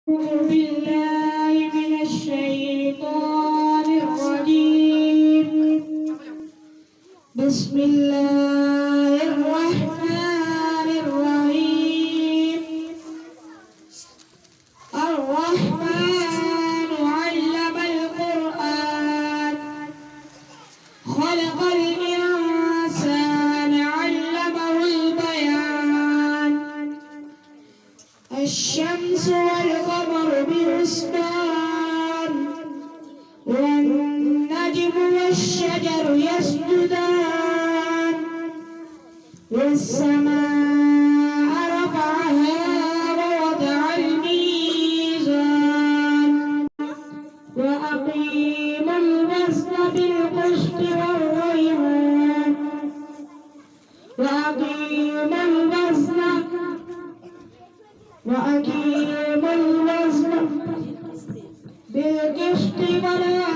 أعوذ بالله من الشيطان الرجيم. بسم الله الرحمن الرحيم. الرحمن علم القرآن خلق الإنسان علمه البيان. الشمس والقمر بحسبان والنجم والشجر يسجدان والسماء رفعها ووضع الميزان وأقيموا الوزن بالقسط والميزان وأقيموا الوزن بالقسط ولا